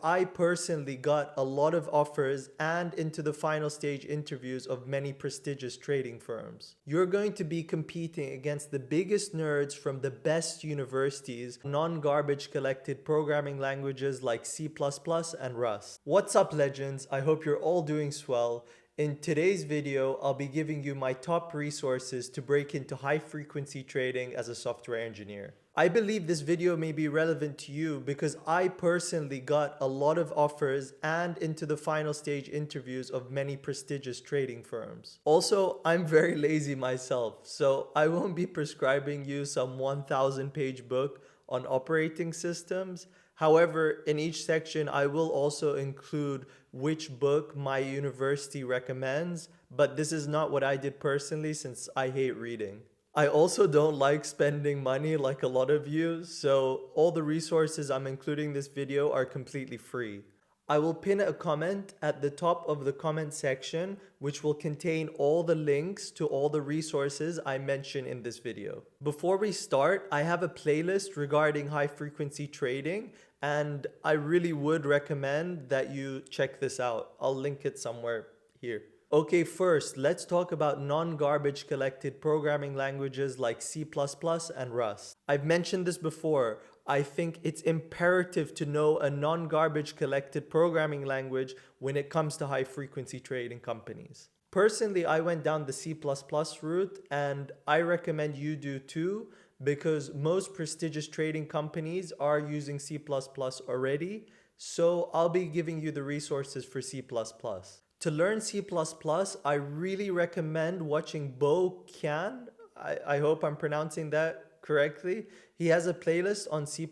I personally got a lot of offers and into the final stage interviews of many prestigious trading firms. You're going to be competing against the biggest nerds from the best universities, non-garbage collected programming languages like C++ and Rust. What's up, legends? I hope you're all doing swell. In today's video, I'll be giving you my top resources to break into high-frequency trading as a software engineer. I believe this video may be relevant to you because I personally got a lot of offers and into the final stage interviews of many prestigious trading firms. Also, I'm very lazy myself, so I won't be prescribing you some 1,000-page book on operating systems. However, in each section, I will also include which book my university recommends, but this is not what I did personally since I hate reading. I also don't like spending money like a lot of you, so all the resources I'm including in this video are completely free. I will pin a comment at the top of the comment section which will contain all the links to all the resources I mention in this video. Before we start, I have a playlist regarding high frequency trading and I really would recommend that you check this out. I'll link it somewhere here. Okay, first, let's talk about non-garbage collected programming languages like C++ and Rust. I've mentioned this before. I think it's imperative to know a non-garbage collected programming language when it comes to high-frequency trading companies. Personally, I went down the C++ route and I recommend you do too because most prestigious trading companies are using C++ already. So I'll be giving you the resources for C++. To learn C++, I really recommend watching Quant. I hope I'm pronouncing that correctly. He has a playlist on C++,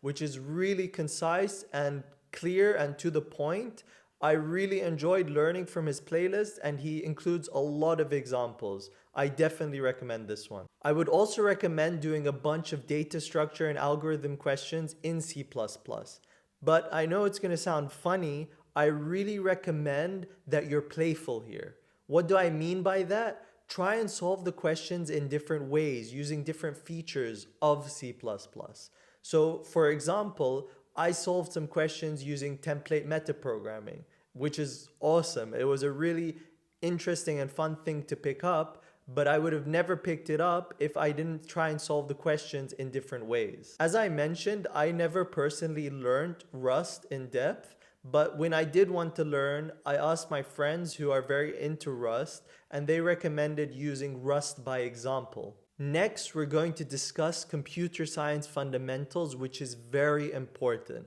which is really concise and clear and to the point. I really enjoyed learning from his playlist and he includes a lot of examples. I definitely recommend this one. I would also recommend doing a bunch of data structure and algorithm questions in C++. But I know it's going to sound funny. I really recommend that you're playful here. What do I mean by that? Try and solve the questions in different ways using different features of C++. So for example, I solved some questions using template metaprogramming, which is awesome. It was a really interesting and fun thing to pick up, but I would have never picked it up if I didn't try and solve the questions in different ways. As I mentioned, I never personally learned Rust in depth, but when I did want to learn, I asked my friends who are very into Rust, and they recommended using Rust by example. Next, we're going to discuss computer science fundamentals, which is very important.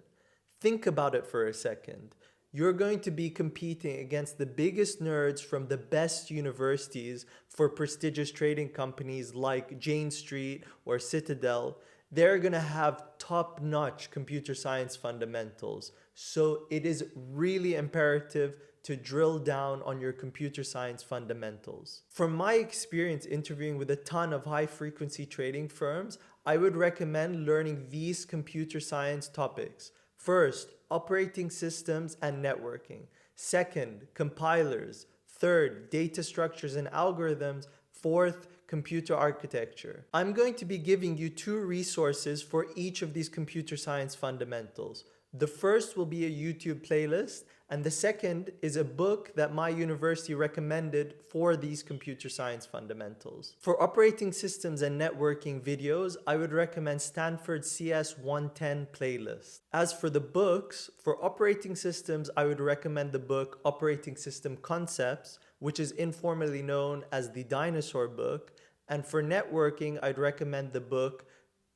Think about it for a second. You're going to be competing against the biggest nerds from the best universities for prestigious trading companies like Jane Street or Citadel. They're going to have top-notch computer science fundamentals. So it is really imperative to drill down on your computer science fundamentals. From my experience interviewing with a ton of high-frequency trading firms, I would recommend learning these computer science topics. First, operating systems and networking. Second, compilers. Third, data structures and algorithms. Fourth, computer architecture. I'm going to be giving you two resources for each of these computer science fundamentals. The first will be a YouTube playlist, and the second is a book that my university recommended for these computer science fundamentals. For operating systems and networking videos, I would recommend Stanford's CS 110 playlist. As for the books, for operating systems, I would recommend the book Operating System Concepts, which is informally known as the Dinosaur Book. And for networking, I'd recommend the book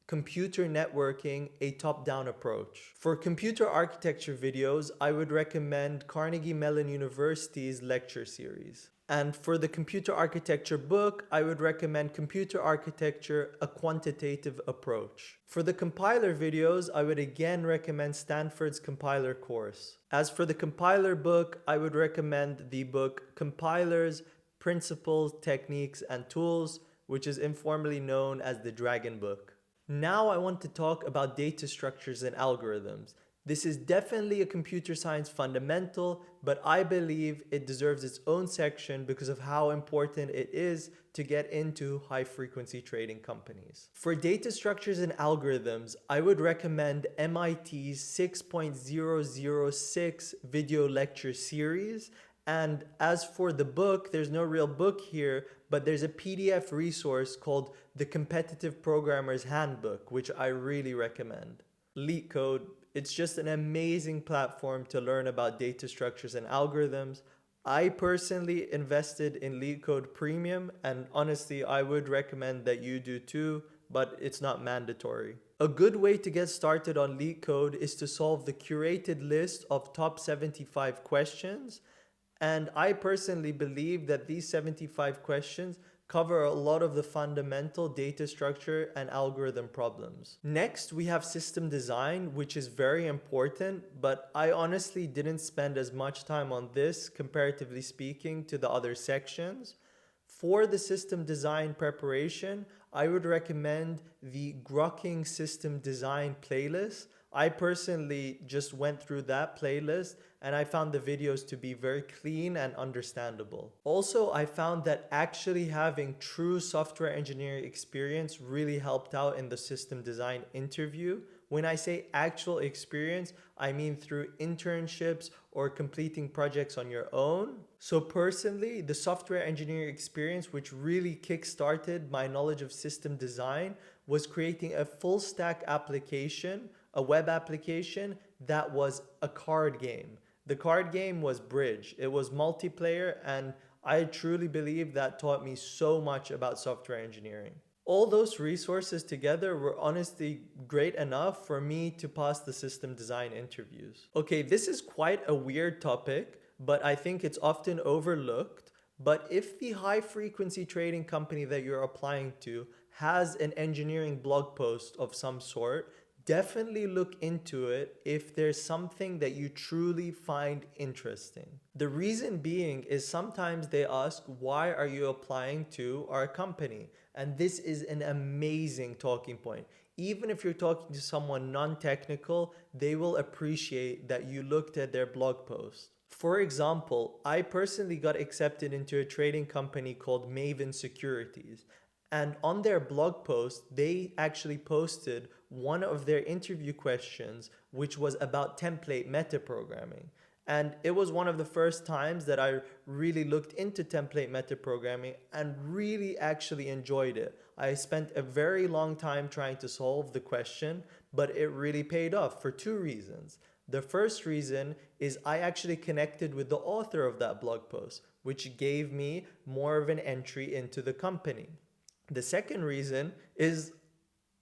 Computer Networking, a Top-Down Approach. For computer architecture videos, I would recommend Carnegie Mellon University's lecture series. And for the computer architecture book, I would recommend Computer Architecture, a Quantitative Approach. For the compiler videos, I would again recommend Stanford's compiler course. As for the compiler book, I would recommend the book Compilers, Principles, Techniques, and Tools, which is informally known as the Dragon Book. Now I want to talk about data structures and algorithms. This is definitely a computer science fundamental, but I believe it deserves its own section because of how important it is to get into high frequency trading companies. For data structures and algorithms, I would recommend MIT's 6.006 video lecture series. And as for the book, there's no real book here, but there's a PDF resource called The Competitive Programmer's Handbook, which I really recommend. LeetCode, it's just an amazing platform to learn about data structures and algorithms. I personally invested in LeetCode Premium, and honestly, I would recommend that you do too, but it's not mandatory. A good way to get started on LeetCode is to solve the curated list of top 75 questions. And I personally believe that these 75 questions cover a lot of the fundamental data structure and algorithm problems. Next, we have system design, which is very important, but I honestly didn't spend as much time on this, comparatively speaking, to the other sections. For the system design preparation, I would recommend the Grokking System Design playlist. I personally just went through that playlist and I found the videos to be very clean and understandable. Also, I found that actually having true software engineering experience really helped out in the system design interview. When I say actual experience, I mean through internships or completing projects on your own. So personally, the software engineering experience which really kickstarted my knowledge of system design was creating a full stack application, a web application that was a card game. The card game was Bridge. It was multiplayer, and I truly believe that taught me so much about software engineering. All those resources together were honestly great enough for me to pass the system design interviews. Okay, this is quite a weird topic, but I think it's often overlooked. But if the high frequency trading company that you're applying to has an engineering blog post of some sort, definitely look into it if there's something that you truly find interesting. The reason being is sometimes they ask, why are you applying to our company? And this is an amazing talking point. Even if you're talking to someone non-technical, they will appreciate that you looked at their blog post. For example, I personally got accepted into a trading company called Maven Securities. And on their blog post, they actually posted one of their interview questions, which was about template metaprogramming. And it was one of the first times that I really looked into template metaprogramming and really actually enjoyed it. I spent a very long time trying to solve the question, but it really paid off for two reasons. The first reason is I actually connected with the author of that blog post, which gave me more of an entry into the company. The second reason is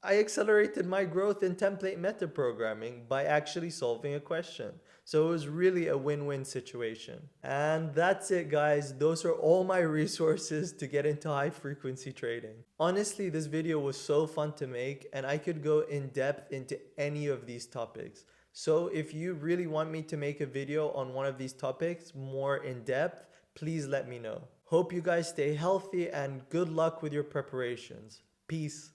I accelerated my growth in template metaprogramming by actually solving a question. So it was really a win-win situation. And that's it, guys. Those are all my resources to get into high frequency trading. Honestly, this video was so fun to make and I could go in depth into any of these topics. So if you really want me to make a video on one of these topics more in depth, please let me know. Hope you guys stay healthy and good luck with your preparations. Peace.